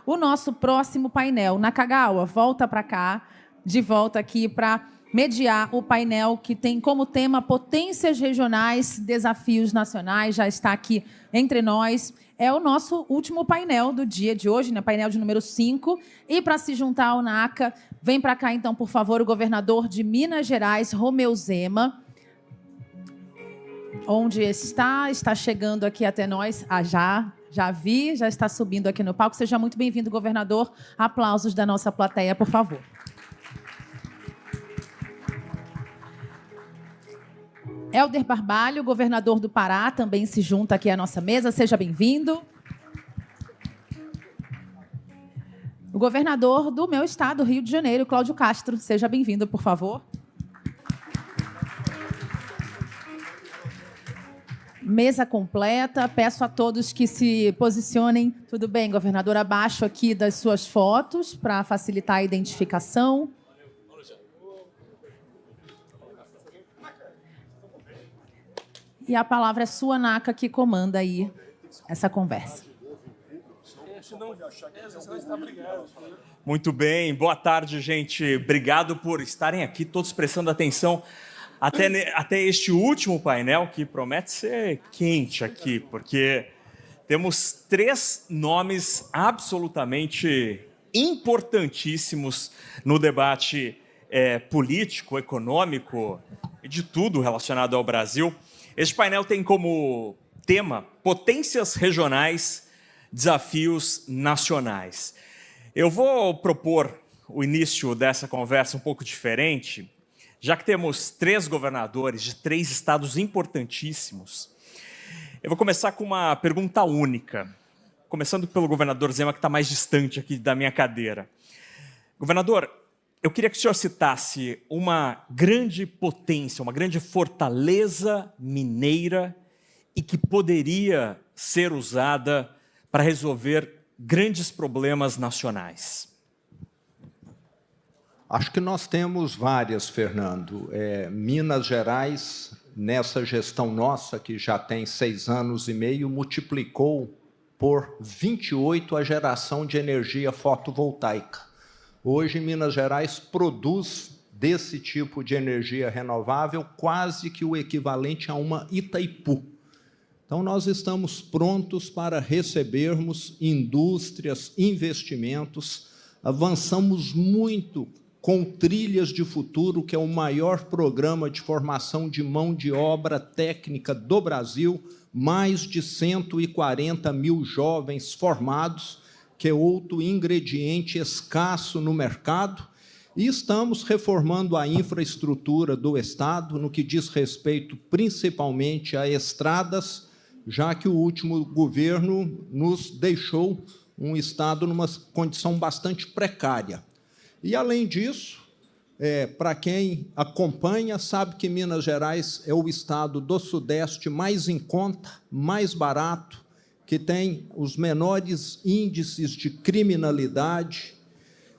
o nosso próximo painel. Nakagawa, volta para cá, de volta aqui para mediar o painel que tem como tema Potências Regionais, Desafios Nacionais. Já está aqui entre nós. É o nosso último painel do dia de hoje, né? Painel de número 5. E para se juntar ao NACA, vem para cá, então, por favor, o governador de Minas Gerais, Romeu Zema. Onde está chegando aqui até nós. Já vi, já está subindo aqui no palco. Seja muito bem-vindo, governador. Aplausos da nossa plateia, por favor. Helder Barbalho, governador do Pará, também se junta aqui à nossa mesa. Seja bem-vindo. O governador do meu estado, Rio de Janeiro, Cláudio Castro. Seja bem-vindo, por favor. Mesa completa. Peço a todos que se posicionem. Tudo bem, governador? Abaixo aqui das suas fotos para facilitar a identificação. E a palavra é sua, NACA, que comanda aí essa conversa. Muito bem, boa tarde, gente. Obrigado por estarem aqui, todos prestando atenção até este último painel, que promete ser quente aqui, porque temos 3 nomes absolutamente importantíssimos no debate político, econômico e de tudo relacionado ao Brasil. Este painel tem como tema Potências Regionais, Desafios Nacionais. Eu vou propor o início dessa conversa um pouco diferente, já que temos 3 governadores de 3 estados importantíssimos. Eu vou começar com uma pergunta única, começando pelo governador Zema, que está mais distante aqui da minha cadeira. Governador, eu queria que o senhor citasse uma grande potência, uma grande fortaleza mineira e que poderia ser usada para resolver grandes problemas nacionais. Acho que nós temos várias, Fernando. Minas Gerais, nessa gestão nossa, que já tem 6 anos e meio, multiplicou por 28 a geração de energia fotovoltaica. Hoje, Minas Gerais produz desse tipo de energia renovável quase que o equivalente a uma Itaipu. Então, nós estamos prontos para recebermos indústrias, investimentos, avançamos muito com Trilhas de Futuro, que é o maior programa de formação de mão de obra técnica do Brasil, mais de 140 mil jovens formados, que é outro ingrediente escasso no mercado, e estamos reformando a infraestrutura do Estado, no que diz respeito principalmente a estradas, já que o último governo nos deixou um Estado numa condição bastante precária. E, além disso, para quem acompanha, sabe que Minas Gerais é o estado do Sudeste mais em conta, mais barato, que tem os menores índices de criminalidade,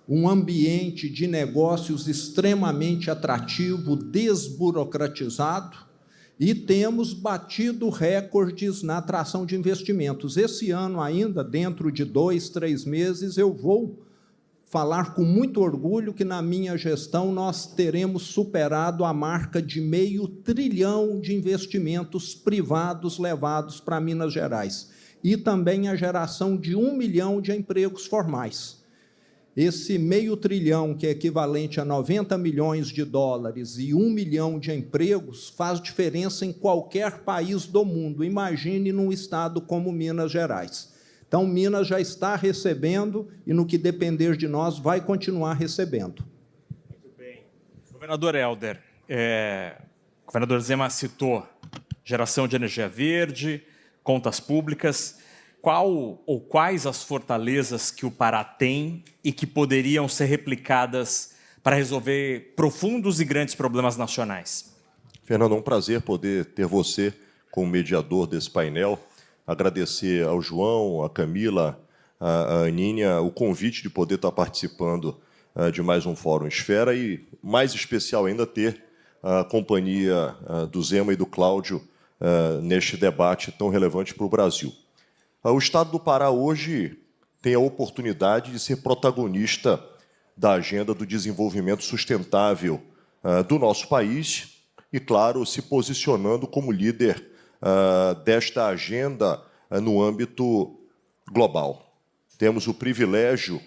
um ambiente de negócios extremamente atrativo, desburocratizado, e temos batido recordes na atração de investimentos. Esse ano ainda, dentro de 2, 3 meses, eu vou falar com muito orgulho que, na minha gestão, nós teremos superado a marca de R$500 bilhão de investimentos privados levados para Minas Gerais, e também a geração de 1 milhão de empregos formais. Esse R$500 bilhão, que é equivalente a 90 milhões de dólares e 1 milhão de empregos, faz diferença em qualquer país do mundo. Imagine num estado como Minas Gerais. Então, Minas já está recebendo e, no que depender de nós, vai continuar recebendo. Muito bem. Governador Helder, o governador Zema citou geração de energia verde, contas públicas. Qual ou quais as fortalezas que o Pará tem e que poderiam ser replicadas para resolver profundos e grandes problemas nacionais? Fernando, é um prazer poder ter você como mediador desse painel. Agradecer ao João, a Camila, a Aninha, o convite de poder estar participando de mais um Fórum Esfera e, mais especial ainda, ter a companhia do Zema e do Cláudio neste debate tão relevante para o Brasil. O Estado do Pará hoje tem a oportunidade de ser protagonista da agenda do desenvolvimento sustentável do nosso país e, claro, se posicionando como líder desta agenda no âmbito global. Temos o privilégio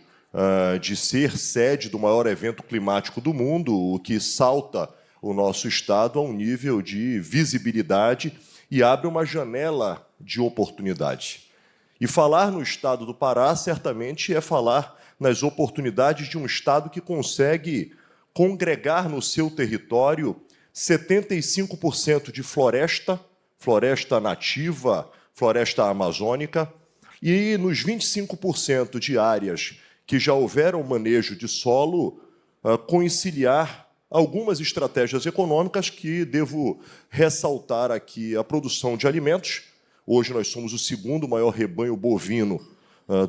de ser sede do maior evento climático do mundo, o que salta o nosso Estado a um nível de visibilidade e abre uma janela de oportunidade. E falar no Estado do Pará, certamente, é falar nas oportunidades de um Estado que consegue congregar no seu território 75% de floresta, floresta nativa, floresta amazônica, e nos 25% de áreas que já houveram manejo de solo, conciliar algumas estratégias econômicas que devo ressaltar aqui: a produção de alimentos. Hoje nós somos o segundo maior rebanho bovino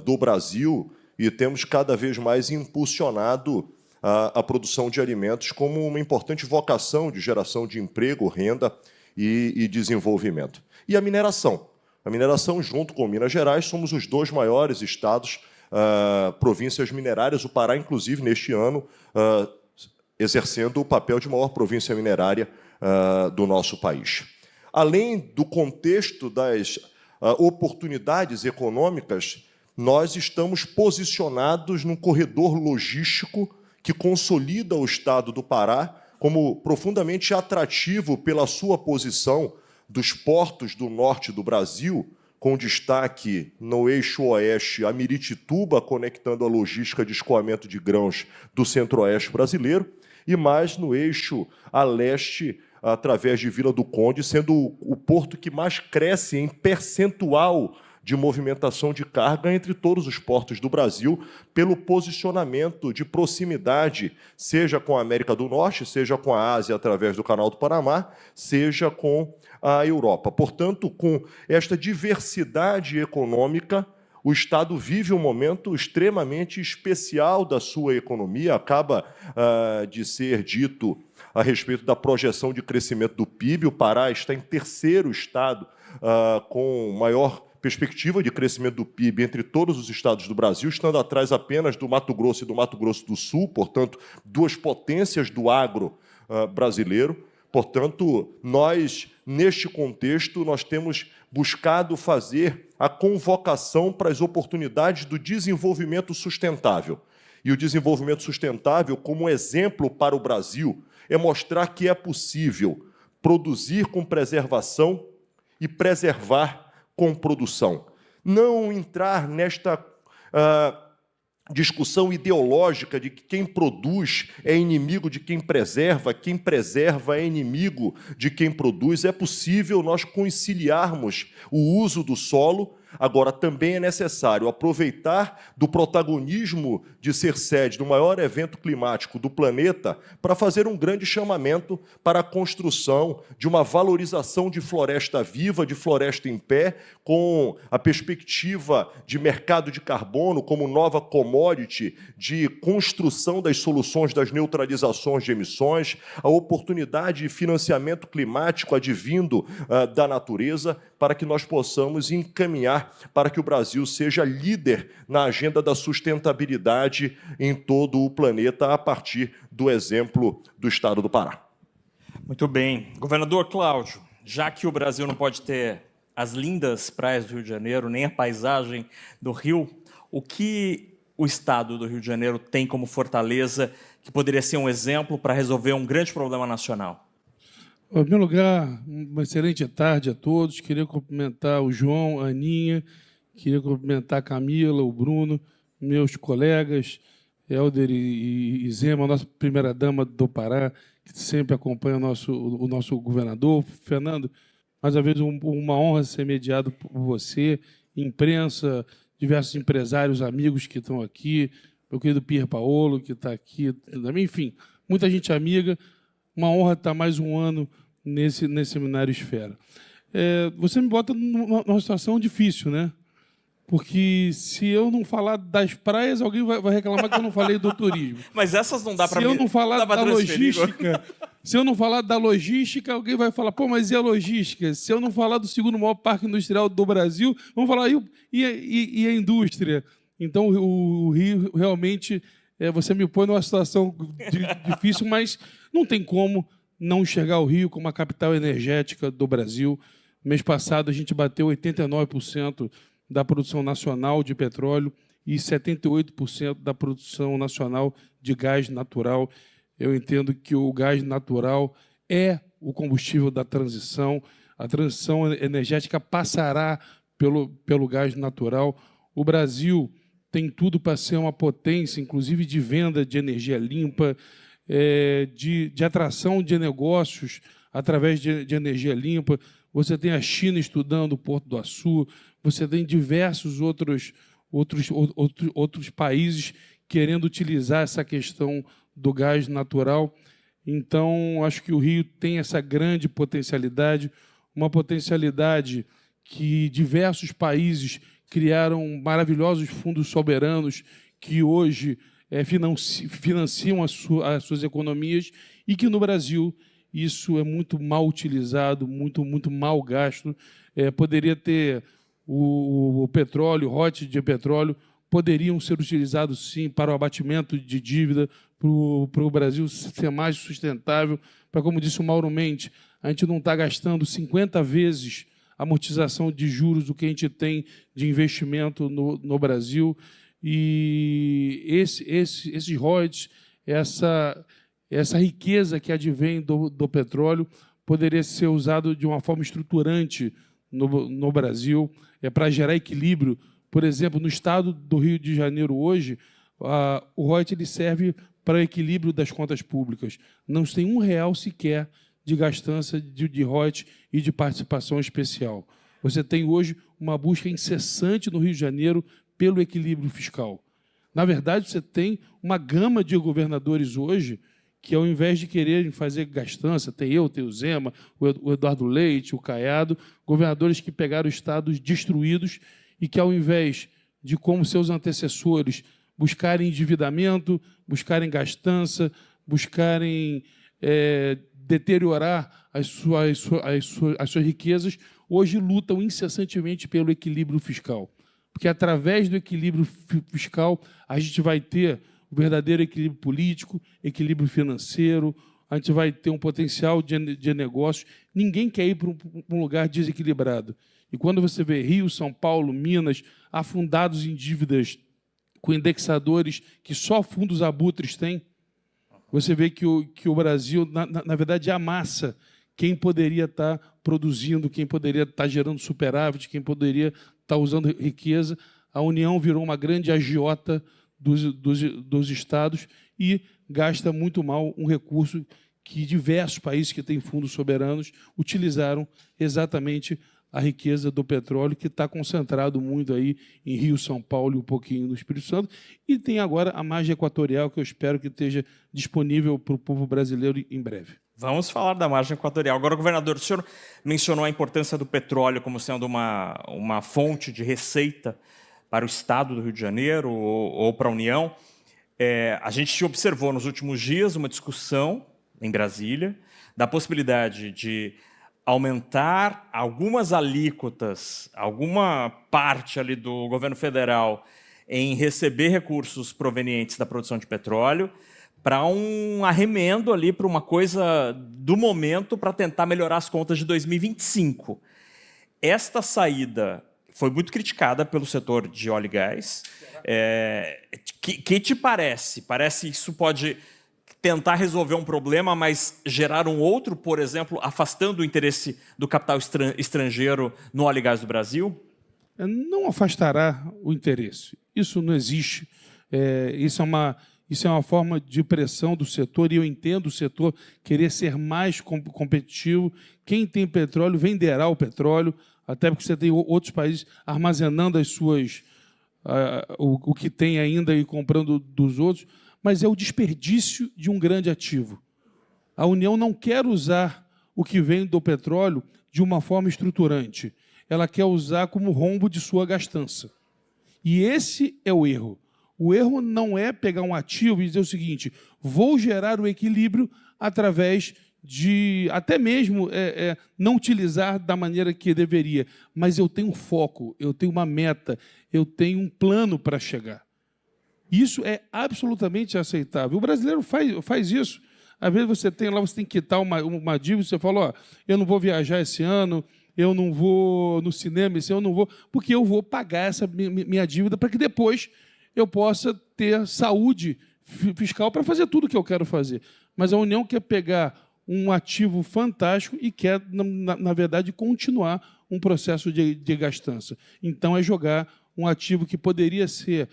do Brasil e temos cada vez mais impulsionado a produção de alimentos como uma importante vocação de geração de emprego, renda e desenvolvimento. E a mineração. A mineração, junto com Minas Gerais, somos os dois maiores estados, províncias minerárias, o Pará, inclusive, neste ano, exercendo o papel de maior província minerária do nosso país. Além do contexto das oportunidades econômicas, nós estamos posicionados num corredor logístico que consolida o Estado do Pará como profundamente atrativo pela sua posição dos portos do norte do Brasil, com destaque no eixo oeste a Miritituba, conectando a logística de escoamento de grãos do centro-oeste brasileiro, e mais no eixo a leste, através de Vila do Conde, sendo o porto que mais cresce em percentual de movimentação de carga entre todos os portos do Brasil, pelo posicionamento de proximidade, seja com a América do Norte, seja com a Ásia, através do Canal do Panamá, seja com a Europa. Portanto, com esta diversidade econômica, o Estado vive um momento extremamente especial da sua economia. Acaba de ser dito a respeito da projeção de crescimento do PIB. O Pará está em terceiro estado com maior perspectiva de crescimento do PIB entre todos os estados do Brasil, estando atrás apenas do Mato Grosso e do Mato Grosso do Sul, portanto, duas potências do agro brasileiro. Portanto, nós, neste contexto, nós temos buscado fazer a convocação para as oportunidades do desenvolvimento sustentável. E o desenvolvimento sustentável, como exemplo para o Brasil, é mostrar que é possível produzir com preservação e preservar com produção. Não entrar nesta discussão ideológica de que quem produz é inimigo de quem preserva é inimigo de quem produz. É possível nós conciliarmos o uso do solo. Agora, também é necessário aproveitar do protagonismo de ser sede do maior evento climático do planeta para fazer um grande chamamento para a construção de uma valorização de floresta viva, de floresta em pé, com a perspectiva de mercado de carbono como nova commodity, de construção das soluções das neutralizações de emissões, a oportunidade de financiamento climático advindo da natureza, para que nós possamos encaminhar para que o Brasil seja líder na agenda da sustentabilidade em todo o planeta, a partir do exemplo do Estado do Pará. Muito bem. Governador Cláudio, já que o Brasil não pode ter as lindas praias do Rio de Janeiro, nem a paisagem do Rio, o que o Estado do Rio de Janeiro tem como fortaleza que poderia ser um exemplo para resolver um grande problema nacional? Em primeiro lugar, uma excelente tarde a todos. Queria cumprimentar o João, a Aninha, queria cumprimentar a Camila, o Bruno, meus colegas, Helder e Zema, a nossa primeira-dama do Pará, que sempre acompanha o nosso governador. Fernando, mais uma vez, uma honra ser mediado por você, imprensa, diversos empresários, amigos que estão aqui, meu querido Pier Paolo, que está aqui também, enfim, muita gente amiga. Uma honra estar mais um ano nesse seminário Esfera. Você me bota numa situação difícil, né? Porque se eu não falar das praias, alguém vai reclamar que eu não falei do turismo. Mas essas não dá para... Se eu não falar da logística, se eu não falar da logística, alguém vai falar, pô, mas e a logística? Se eu não falar do segundo maior parque industrial do Brasil, vamos falar, e a indústria? Então, o Rio realmente, você me põe numa situação difícil, mas não tem como não enxergar o Rio como a capital energética do Brasil. Mês passado, a gente bateu 89% da produção nacional de petróleo e 78% da produção nacional de gás natural. Eu entendo que o gás natural é o combustível da transição. A transição energética passará pelo gás natural. O Brasil tem tudo para ser uma potência, inclusive de venda de energia limpa, de atração de negócios através de energia limpa. Você tem a China estudando o Porto do Açu, você tem diversos outros países querendo utilizar essa questão do gás natural. Então, acho que o Rio tem essa grande potencialidade, uma potencialidade que diversos países criaram maravilhosos fundos soberanos que hoje financiam as suas economias e que no Brasil isso é muito mal utilizado, muito mal gasto. Poderia ter o petróleo, royalties de petróleo, poderiam ser utilizados, sim, para o abatimento de dívida, para o Brasil ser mais sustentável, para, como disse o Mauro Mendes, a gente não está gastando 50 vezes a amortização de juros do que a gente tem de investimento no Brasil. E esses royalties, essa riqueza que advém do petróleo, poderia ser usado de uma forma estruturante no Brasil, para gerar equilíbrio. Por exemplo, no estado do Rio de Janeiro hoje, o royalties ele serve para o equilíbrio das contas públicas. Não tem R$1 sequer de gastança de royalties e de participação especial. Você tem hoje uma busca incessante no Rio de Janeiro pelo equilíbrio fiscal. Na verdade, você tem uma gama de governadores hoje que, ao invés de quererem fazer gastança, tem o Zema, o Eduardo Leite, o Caiado, governadores que pegaram estados destruídos e que, ao invés de, como seus antecessores, buscarem endividamento, buscarem gastança, buscarem deteriorar as suas riquezas, hoje lutam incessantemente pelo equilíbrio fiscal. Porque, através do equilíbrio fiscal, a gente vai ter o verdadeiro equilíbrio político, equilíbrio financeiro, a gente vai ter um potencial de negócios. Ninguém quer ir para um lugar desequilibrado. E quando você vê Rio, São Paulo, Minas, afundados em dívidas com indexadores que só fundos abutres têm, você vê que o Brasil, na verdade, amassa quem poderia estar produzindo, quem poderia estar gerando superávit, quem poderia estar usando riqueza. A União virou uma grande agiota dos estados e gasta muito mal um recurso que diversos países que têm fundos soberanos utilizaram exatamente a riqueza do petróleo, que está concentrado muito aí em Rio, São Paulo e um pouquinho no Espírito Santo. E tem agora a margem equatorial, que eu espero que esteja disponível para o povo brasileiro em breve. Vamos falar da margem equatorial. Agora, governador, o senhor mencionou a importância do petróleo como sendo uma fonte de receita para o Estado do Rio de Janeiro ou para a União. A gente observou nos últimos dias uma discussão em Brasília da possibilidade de aumentar algumas alíquotas, alguma parte ali do governo federal em receber recursos provenientes da produção de petróleo para um arremendo ali para uma coisa do momento para tentar melhorar as contas de 2025. Esta saída foi muito criticada pelo setor de óleo e gás. Que te parece? Parece que isso pode tentar resolver um problema, mas gerar um outro, por exemplo, afastando o interesse do capital estrangeiro no óleo e gás do Brasil? Não afastará o interesse. Isso não existe. Isso é uma forma de pressão do setor, e eu entendo o setor querer ser mais competitivo. Quem tem petróleo venderá o petróleo, até porque você tem outros países armazenando o que tem ainda e comprando dos outros, mas é o desperdício de um grande ativo. A União não quer usar o que vem do petróleo de uma forma estruturante. Ela quer usar como rombo de sua gastança. E esse é o erro. O erro não é pegar um ativo e dizer o seguinte: vou gerar o equilíbrio através de até mesmo não utilizar da maneira que deveria, mas eu tenho um foco, eu tenho uma meta, eu tenho um plano para chegar. Isso é absolutamente aceitável. O brasileiro faz isso. Às vezes você tem que quitar uma dívida, você fala, ó, eu não vou viajar esse ano, eu não vou no cinema esse ano, eu não vou, porque eu vou pagar essa minha dívida para que depois eu possa ter saúde fiscal para fazer tudo o que eu quero fazer. Mas a União quer pegar um ativo fantástico e quer, na verdade, continuar um processo de gastança. Então, é jogar um ativo que poderia ser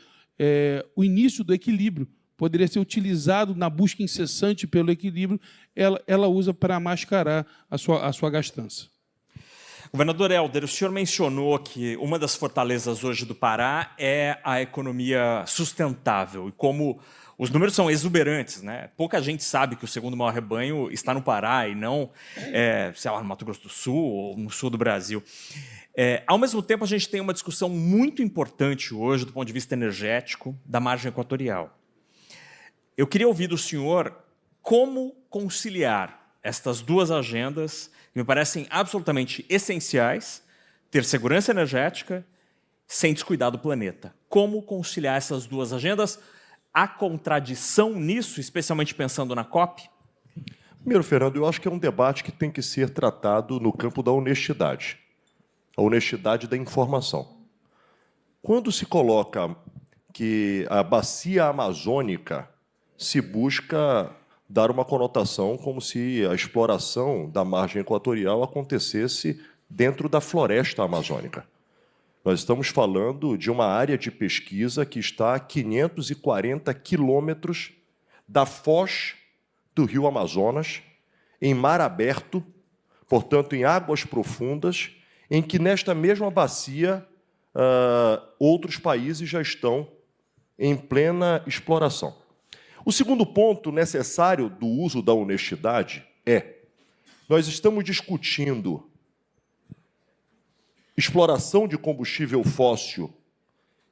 o início do equilíbrio, poderia ser utilizado na busca incessante pelo equilíbrio, ela usa para mascarar a sua gastança. Governador Helder, o senhor mencionou que uma das fortalezas hoje do Pará é a economia sustentável, e como os números são exuberantes, né? Pouca gente sabe que o segundo maior rebanho está no Pará e não, sei lá, no Mato Grosso do Sul ou no sul do Brasil. Ao mesmo tempo, a gente tem uma discussão muito importante hoje, do ponto de vista energético, da margem equatorial. Eu queria ouvir do senhor como conciliar estas duas agendas, que me parecem absolutamente essenciais, ter segurança energética sem descuidar do planeta. Como conciliar essas duas agendas? Há contradição nisso, especialmente pensando na COP? Primeiro, Fernando, eu acho que é um debate que tem que ser tratado no campo da honestidade. A honestidade da informação. Quando se coloca que a bacia amazônica se busca dar uma conotação como se a exploração da margem equatorial acontecesse dentro da floresta amazônica. Nós estamos falando de uma área de pesquisa que está a 540 quilômetros da foz do rio Amazonas, em mar aberto, portanto, em águas profundas, em que, nesta mesma bacia, outros países já estão em plena exploração. O segundo ponto necessário do uso da honestidade nós estamos discutindo exploração de combustível fóssil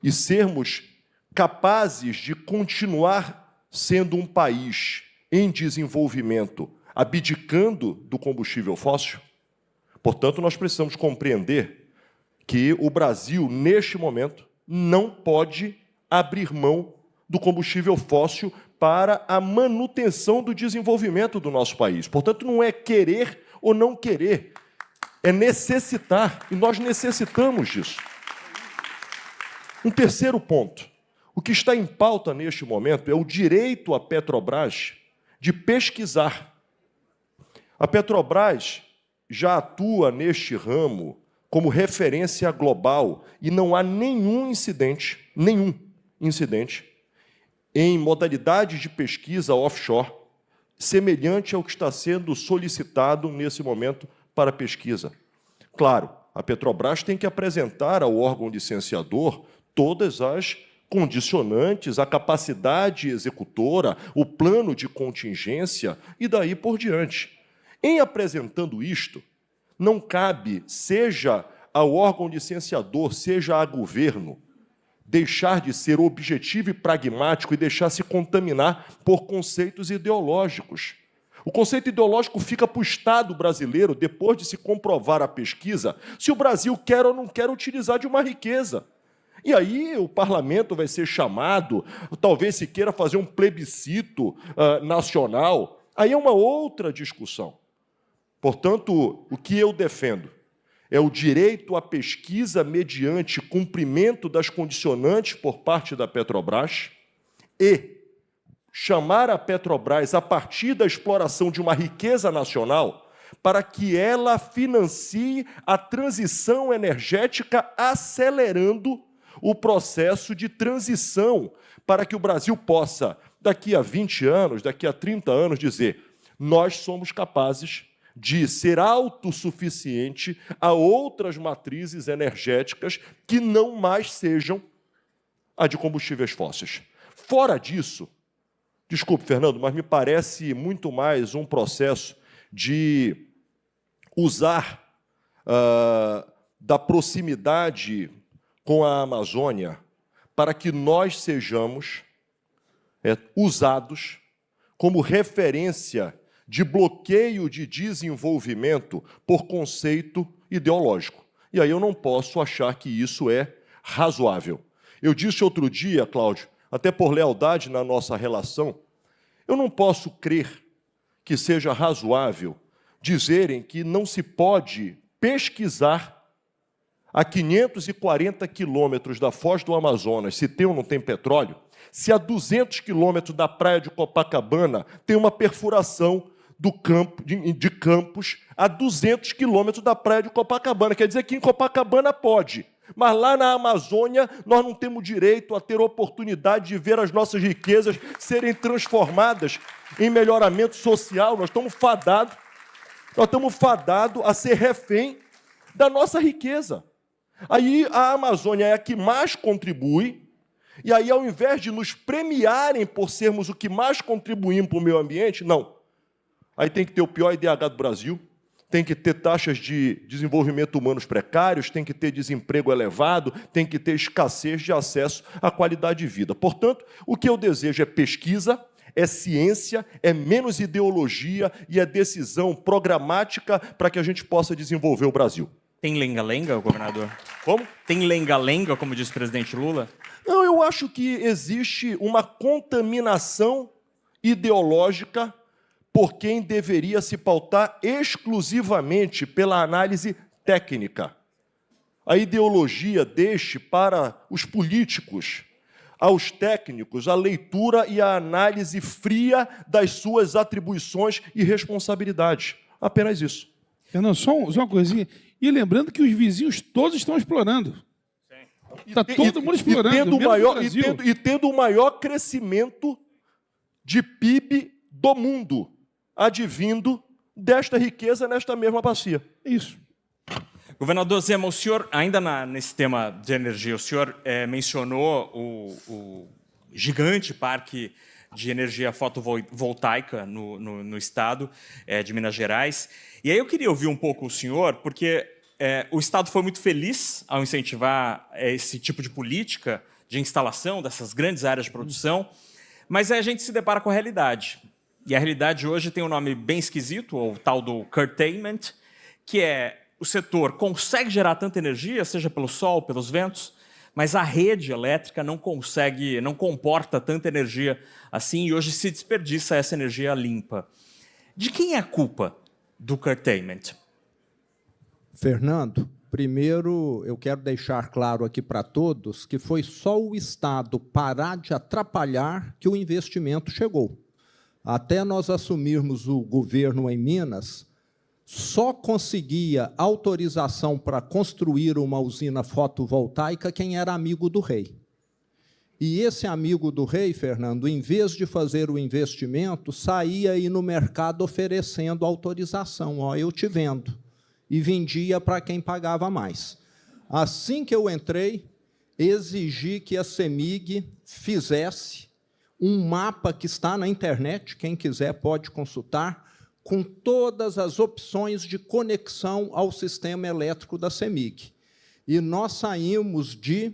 e sermos capazes de continuar sendo um país em desenvolvimento, abdicando do combustível fóssil? Portanto, nós precisamos compreender que o Brasil, neste momento, não pode abrir mão do combustível fóssil para a manutenção do desenvolvimento do nosso país. Portanto, não é querer ou não querer, é necessitar, e nós necessitamos disso. Um terceiro ponto. O que está em pauta neste momento é o direito à Petrobras de pesquisar. A Petrobras já atua neste ramo como referência global e não há nenhum incidente em modalidade de pesquisa offshore semelhante ao que está sendo solicitado nesse momento para pesquisa. Claro, a Petrobras tem que apresentar ao órgão licenciador todas as condicionantes, a capacidade executora, o plano de contingência e daí por diante. Em apresentando isto, não cabe, seja ao órgão licenciador, seja a governo, deixar de ser objetivo e pragmático e deixar se contaminar por conceitos ideológicos. O conceito ideológico fica para o Estado brasileiro, depois de se comprovar a pesquisa, se o Brasil quer ou não quer utilizar de uma riqueza. E aí o parlamento vai ser chamado, talvez se queira fazer um plebiscito nacional. Aí é uma outra discussão. Portanto, o que eu defendo é o direito à pesquisa mediante cumprimento das condicionantes por parte da Petrobras e chamar a Petrobras a partir da exploração de uma riqueza nacional para que ela financie a transição energética, acelerando o processo de transição para que o Brasil possa, daqui a 20 anos, daqui a 30 anos, dizer: nós somos capazes de ser autossuficiente a outras matrizes energéticas que não mais sejam a de combustíveis fósseis. Fora disso, desculpe, Fernando, mas me parece muito mais um processo de usar da proximidade com a Amazônia para que nós sejamos usados como referência de bloqueio de desenvolvimento por conceito ideológico. E aí eu não posso achar que isso é razoável. Eu disse outro dia, Cláudio, até por lealdade na nossa relação, eu não posso crer que seja razoável dizerem que não se pode pesquisar a 540 quilômetros da foz do Amazonas se tem ou não tem petróleo, se a 200 quilômetros da praia de Copacabana tem uma perfuração do campo, de campos a 200 quilômetros da praia de Copacabana. Quer dizer que em Copacabana pode, mas lá na Amazônia nós não temos direito a ter oportunidade de ver as nossas riquezas serem transformadas em melhoramento social. Nós estamos fadados a ser refém da nossa riqueza. Aí a Amazônia é a que mais contribui, e aí ao invés de nos premiarem por sermos o que mais contribuímos para o meio ambiente, não. Aí tem que ter o pior IDH do Brasil, tem que ter taxas de desenvolvimento humanos precários, tem que ter desemprego elevado, tem que ter escassez de acesso à qualidade de vida. Portanto, o que eu desejo é pesquisa, é ciência, é menos ideologia e é decisão programática para que a gente possa desenvolver o Brasil. Tem lenga-lenga, governador? Como? Tem lenga-lenga, como diz o presidente Lula? Não, eu acho que existe uma contaminação ideológica por quem deveria se pautar exclusivamente pela análise técnica. A ideologia deixe para os políticos, aos técnicos, a leitura e a análise fria das suas atribuições e responsabilidades. Apenas isso. Não, só uma coisinha. E lembrando que os vizinhos todos estão explorando. Está todo mundo explorando. E tendo o maior crescimento de PIB do mundo, advindo desta riqueza nesta mesma bacia. É isso. Governador Zema, o senhor, ainda nesse tema de energia, o senhor mencionou o gigante parque de energia fotovoltaica no estado de Minas Gerais. E aí eu queria ouvir um pouco o senhor, porque o estado foi muito feliz ao incentivar esse tipo de política de instalação dessas grandes áreas de produção, mas aí a gente se depara com a realidade. E a realidade hoje tem um nome bem esquisito, o tal do curtailment, que é o setor consegue gerar tanta energia, seja pelo sol, pelos ventos, mas a rede elétrica não comporta tanta energia assim, e hoje se desperdiça essa energia limpa. De quem é a culpa do curtailment? Fernando, primeiro eu quero deixar claro aqui para todos que foi só o Estado parar de atrapalhar que o investimento chegou. Até nós assumirmos o governo em Minas, só conseguia autorização para construir uma usina fotovoltaica quem era amigo do rei. E esse amigo do rei, Fernando, em vez de fazer o investimento, saía aí no mercado oferecendo autorização. Ó, eu te vendo. E vendia para quem pagava mais. Assim que eu entrei, exigi que a CEMIG fizesse um mapa que está na internet, quem quiser pode consultar, com todas as opções de conexão ao sistema elétrico da CEMIG. E nós saímos de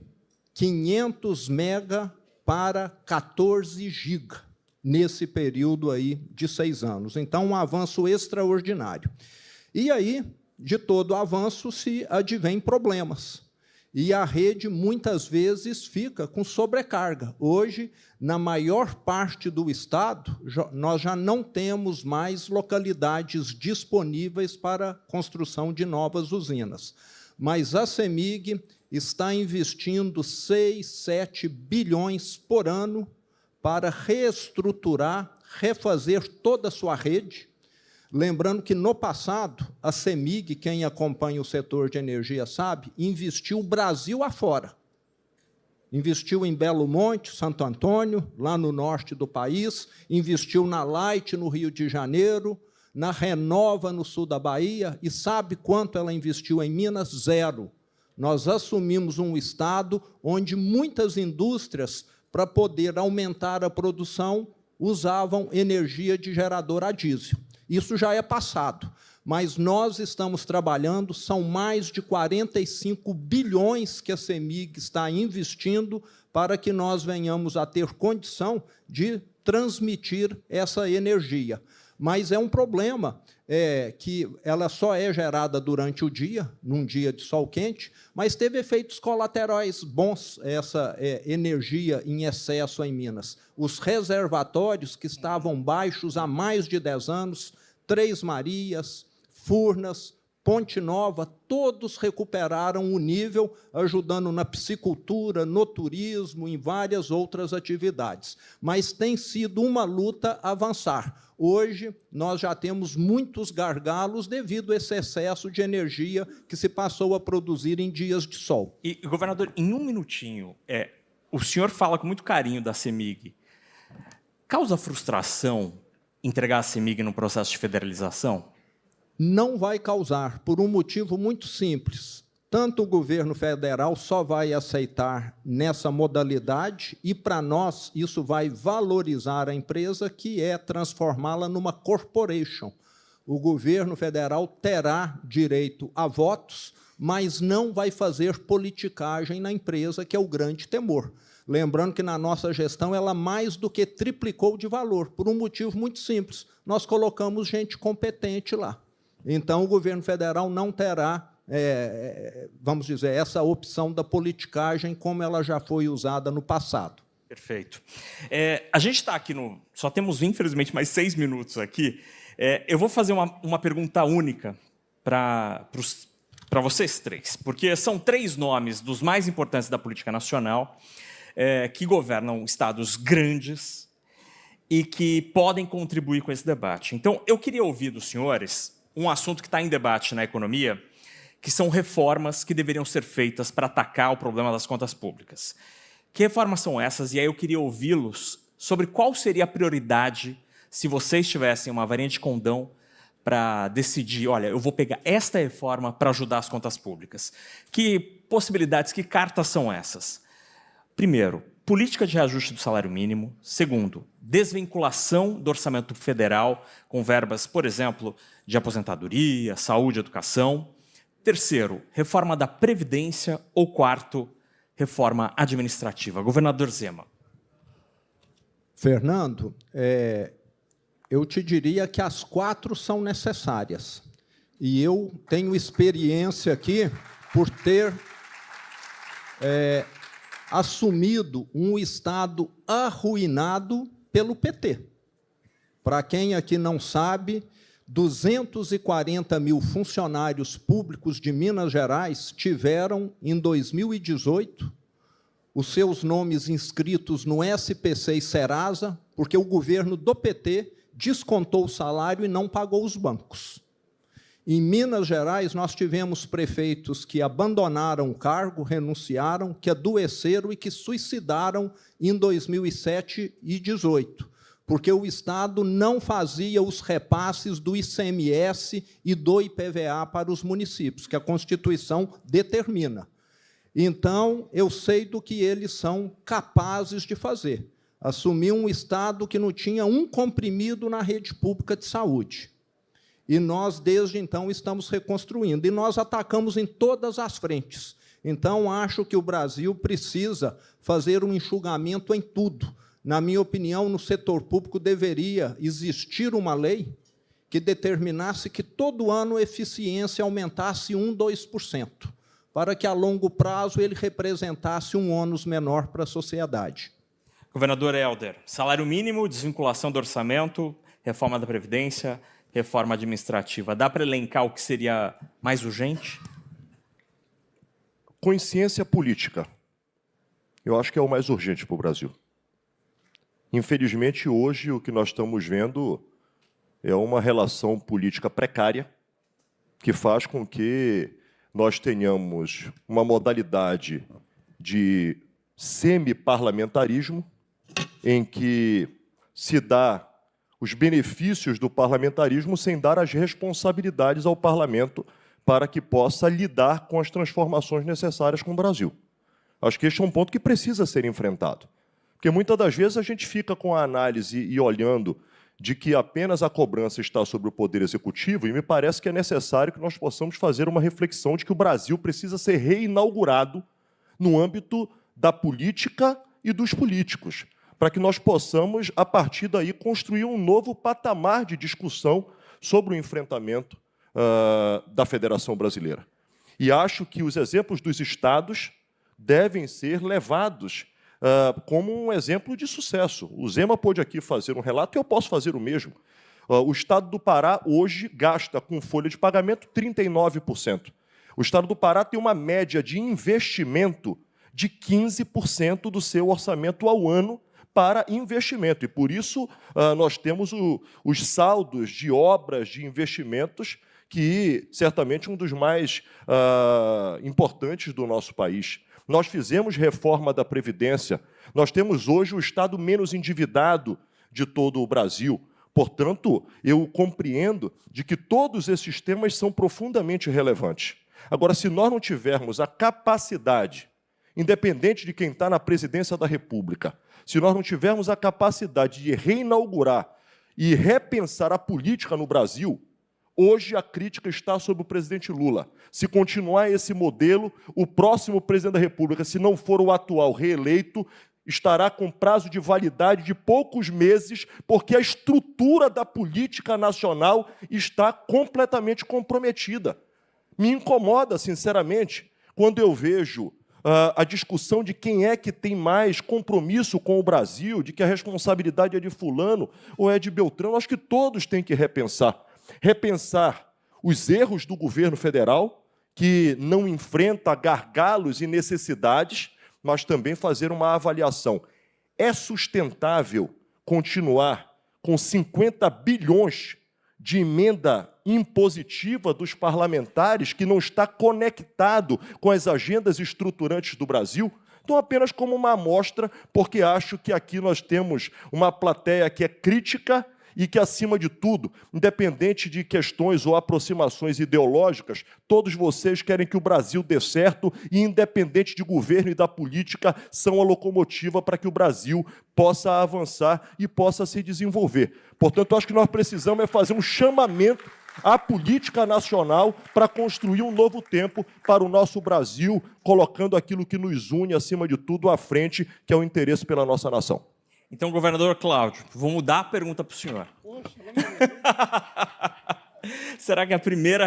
500 mega para 14 giga, nesse período aí de 6 anos. Então, um avanço extraordinário. E aí, de todo avanço, se advém problemas. E a rede, muitas vezes, fica com sobrecarga. Hoje, na maior parte do estado, nós já não temos mais localidades disponíveis para a construção de novas usinas. Mas a CEMIG está investindo 6, 7 bilhões por ano para reestruturar, refazer toda a sua rede. Lembrando que, no passado, a CEMIG, quem acompanha o setor de energia sabe, investiu o Brasil afora. Investiu em Belo Monte, Santo Antônio, lá no norte do país, investiu na Light, no Rio de Janeiro, na Renova, no sul da Bahia, e sabe quanto ela investiu em Minas? 0. Nós assumimos um estado onde muitas indústrias, para poder aumentar a produção, usavam energia de gerador a diesel. Isso já é passado, mas nós estamos trabalhando, são mais de 45 bilhões que a CEMIG está investindo para que nós venhamos a ter condição de transmitir essa energia. mas é um problema que ela só é gerada durante o dia, num dia de sol quente, mas teve efeitos colaterais bons, essa energia em excesso em Minas. Os reservatórios que estavam baixos há mais de 10 anos, Três Marias, Furnas, Ponte Nova, todos recuperaram o nível, ajudando na piscicultura, no turismo, em várias outras atividades. Mas tem sido uma luta avançar. Hoje, nós já temos muitos gargalos devido a esse excesso de energia que se passou a produzir em dias de sol. E, governador, em um minutinho, o senhor fala com muito carinho da CEMIG. Causa frustração entregar a CEMIG no processo de federalização? Não vai causar, por um motivo muito simples. Tanto o governo federal só vai aceitar nessa modalidade e, para nós, isso vai valorizar a empresa, que é transformá-la numa corporation. O governo federal terá direito a votos, mas não vai fazer politicagem na empresa, que é o grande temor. Lembrando que, na nossa gestão, ela mais do que triplicou de valor, por um motivo muito simples. Nós colocamos gente competente lá. Então, o governo federal não terá, vamos dizer, essa opção da politicagem como ela já foi usada no passado. Perfeito. A gente está aqui só temos, infelizmente, mais 6 minutos aqui. Eu vou fazer uma pergunta única para vocês três, porque são 3 nomes dos mais importantes da política nacional que governam estados grandes e que podem contribuir com esse debate. Então, eu queria ouvir dos senhores um assunto que está em debate na economia, que são reformas que deveriam ser feitas para atacar o problema das contas públicas. Que reformas são essas? E aí eu queria ouvi-los sobre qual seria a prioridade se vocês tivessem uma varinha de condão para decidir, olha, eu vou pegar esta reforma para ajudar as contas públicas. Que possibilidades, que cartas são essas? Primeiro, política de reajuste do salário mínimo. Segundo, desvinculação do orçamento federal com verbas, por exemplo, de aposentadoria, saúde, educação. Terceiro, reforma da Previdência. Ou quarto, reforma administrativa. Governador Zema. Fernando, eu te diria que as 4 são necessárias. E eu tenho experiência aqui por ter assumido um Estado arruinado pelo PT. Para quem aqui não sabe, 240 mil funcionários públicos de Minas Gerais tiveram, em 2018, os seus nomes inscritos no SPC e Serasa, porque o governo do PT descontou o salário e não pagou os bancos. Em Minas Gerais, nós tivemos prefeitos que abandonaram o cargo, renunciaram, que adoeceram e que suicidaram em 2007 e 2018, porque o Estado não fazia os repasses do ICMS e do IPVA para os municípios, que a Constituição determina. Então, eu sei do que eles são capazes de fazer. Assumir um Estado que não tinha um comprimido na rede pública de saúde. E nós, desde então, estamos reconstruindo. E nós atacamos em todas as frentes. Então, acho que o Brasil precisa fazer um enxugamento em tudo. Na minha opinião, no setor público deveria existir uma lei que determinasse que todo ano a eficiência aumentasse 1%, 2%, para que, a longo prazo, ele representasse um ônus menor para a sociedade. Governador Helder, salário mínimo, desvinculação do orçamento, reforma da Previdência, reforma administrativa. Dá para elencar o que seria mais urgente? Consciência política. Eu acho que é o mais urgente para o Brasil. Infelizmente, hoje, o que nós estamos vendo é uma relação política precária que faz com que nós tenhamos uma modalidade de semi-parlamentarismo em que se dá os benefícios do parlamentarismo sem dar as responsabilidades ao parlamento para que possa lidar com as transformações necessárias com o Brasil. Acho que este é um ponto que precisa ser enfrentado. Porque muitas das vezes a gente fica com a análise e olhando de que apenas a cobrança está sobre o Poder Executivo, e me parece que é necessário que nós possamos fazer uma reflexão de que o Brasil precisa ser reinaugurado no âmbito da política e dos políticos, para que nós possamos, a partir daí, construir um novo patamar de discussão sobre o enfrentamento da Federação Brasileira. E acho que os exemplos dos estados devem ser levados como um exemplo de sucesso. O Zema pôde aqui fazer um relato e eu posso fazer o mesmo. O estado do Pará hoje gasta com folha de pagamento 39%. O estado do Pará tem uma média de investimento de 15% do seu orçamento ao ano para investimento. E, por isso, nós temos os saldos de obras, de investimentos, que certamente um dos mais importantes do nosso país. Nós fizemos reforma da Previdência. Nós temos hoje o estado menos endividado de todo o Brasil. Portanto, eu compreendo de que todos esses temas são profundamente relevantes. Agora, se nós não tivermos a capacidade, independente de quem está na presidência da República, se nós não tivermos a capacidade de reinaugurar e repensar a política no Brasil, hoje a crítica está sobre o presidente Lula. Se continuar esse modelo, o próximo presidente da República, se não for o atual reeleito, estará com prazo de validade de poucos meses, porque a estrutura da política nacional está completamente comprometida. Me incomoda, sinceramente, quando eu vejo a discussão de quem é que tem mais compromisso com o Brasil, de que a responsabilidade é de fulano ou é de Beltrano. Acho que todos têm que repensar. Repensar os erros do governo federal, que não enfrenta gargalos e necessidades, mas também fazer uma avaliação. É sustentável continuar com 50 bilhões de emenda impositiva dos parlamentares que não está conectado com as agendas estruturantes do Brasil? Então, apenas como uma amostra, porque acho que aqui nós temos uma plateia que é crítica e que, acima de tudo, independente de questões ou aproximações ideológicas, todos vocês querem que o Brasil dê certo e, independente de governo e da política, são a locomotiva para que o Brasil possa avançar e possa se desenvolver. Portanto, acho que nós precisamos fazer um chamamento à política nacional para construir um novo tempo para o nosso Brasil, colocando aquilo que nos une, acima de tudo, à frente, que é o interesse pela nossa nação. Então, governador Cláudio, vou mudar a pergunta para o senhor. Será que a primeira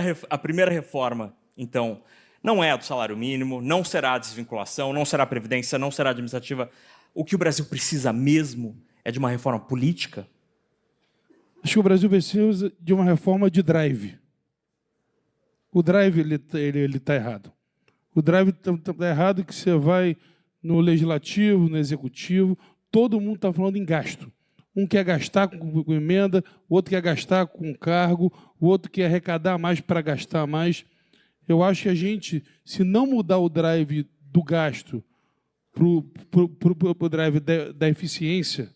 reforma, então, não é a do salário mínimo, não será a desvinculação, não será a previdência, não será a administrativa? O que o Brasil precisa mesmo é de uma reforma política? Acho que o Brasil precisa de uma reforma de drive. O drive ele tá errado. O drive está errado que você vai no legislativo, no executivo, todo mundo está falando em gasto. Um quer gastar com emenda, o outro quer gastar com cargo, o outro quer arrecadar mais para gastar mais. Eu acho que a gente, se não mudar o drive do gasto para o drive da eficiência,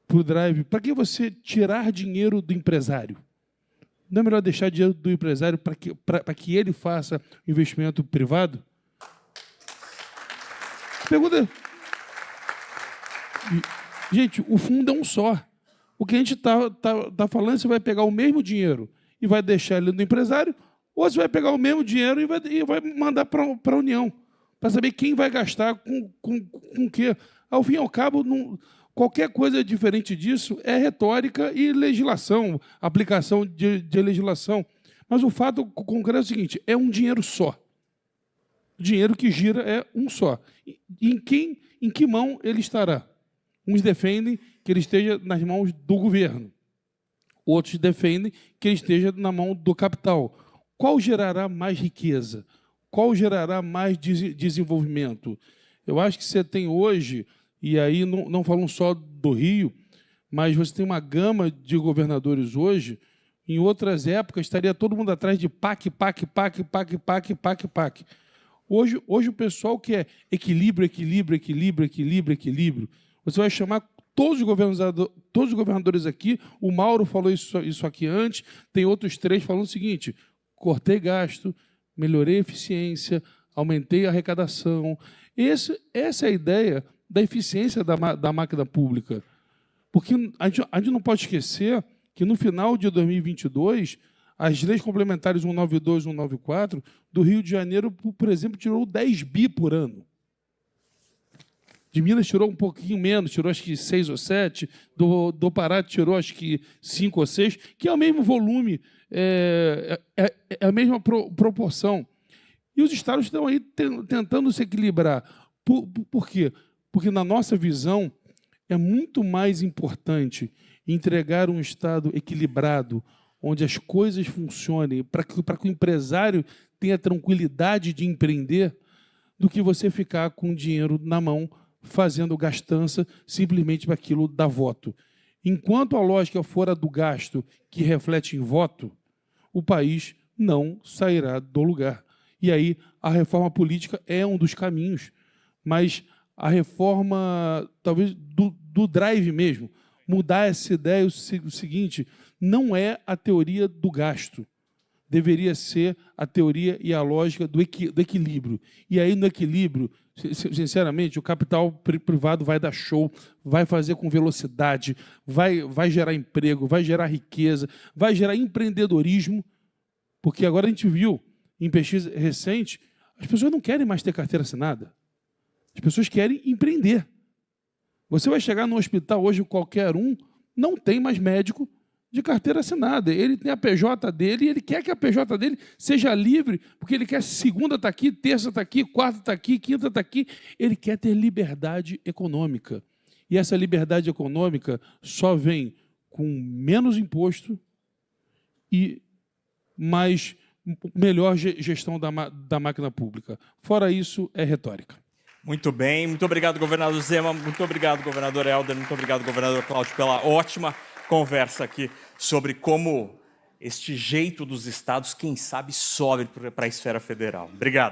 para o drive, para que você tirar dinheiro do empresário? Não é melhor deixar dinheiro do empresário para que ele faça investimento privado? Pergunta. Gente, o fundo é um só. O que a gente está falando, você vai pegar o mesmo dinheiro e vai deixar ele no empresário, ou você vai pegar o mesmo dinheiro e vai mandar para a União, para saber quem vai gastar com o quê. Ao fim e ao cabo, qualquer coisa diferente disso é retórica e legislação, aplicação de legislação. Mas o fato concreto é o seguinte, é um dinheiro só. O dinheiro que gira é um só. Em que mão ele estará? Uns defendem que ele esteja nas mãos do governo. Outros defendem que ele esteja na mão do capital. Qual gerará mais riqueza? Qual gerará mais desenvolvimento? Eu acho que você tem hoje, e aí não falam só do Rio, mas você tem uma gama de governadores hoje. Em outras épocas, estaria todo mundo atrás de PAC. Hoje o pessoal quer equilíbrio. Você vai chamar todos os governadores aqui, o Mauro falou isso aqui antes, tem outros 3 falando o seguinte, cortei gasto, melhorei a eficiência, aumentei a arrecadação. Essa é a ideia da eficiência da máquina pública. Porque a gente não pode esquecer que, no final de 2022, as leis complementares 192 e 194 do Rio de Janeiro, por exemplo, tirou 10 bi por ano. De Minas tirou um pouquinho menos, tirou acho que 6 ou 7, do Pará tirou acho que 5 ou 6, que é o mesmo volume, é a mesma proporção. E os estados estão aí tentando se equilibrar. Por quê? Porque, na nossa visão, é muito mais importante entregar um estado equilibrado, onde as coisas funcionem, para que o empresário tenha tranquilidade de empreender, do que você ficar com dinheiro na mão, fazendo gastança simplesmente para aquilo dar voto. Enquanto a lógica for a do gasto, que reflete em voto, o país não sairá do lugar. E aí a reforma política é um dos caminhos, mas a reforma, talvez, do drive mesmo, mudar essa ideia, o seguinte, não é a teoria do gasto, deveria ser a teoria e a lógica do equilíbrio. E aí, no equilíbrio, sinceramente, o capital privado vai dar show, vai fazer com velocidade, vai gerar emprego, vai gerar riqueza, vai gerar empreendedorismo, porque agora a gente viu, em pesquisa recente, as pessoas não querem mais ter carteira assinada. As pessoas querem empreender. Você vai chegar no hospital hoje, qualquer um, não tem mais médico de carteira assinada. Ele tem a PJ dele e ele quer que a PJ dele seja livre, porque ele quer segunda está aqui, terça está aqui, quarta está aqui, quinta está aqui. Ele quer ter liberdade econômica. E essa liberdade econômica só vem com menos imposto e mais melhor gestão da máquina pública. Fora isso, é retórica. Muito bem, muito obrigado, governador Zema, muito obrigado, governador Helder, muito obrigado, governador Cláudio, pela ótima conversa aqui sobre como este jeito dos estados, quem sabe, sobe para a esfera federal. Obrigado.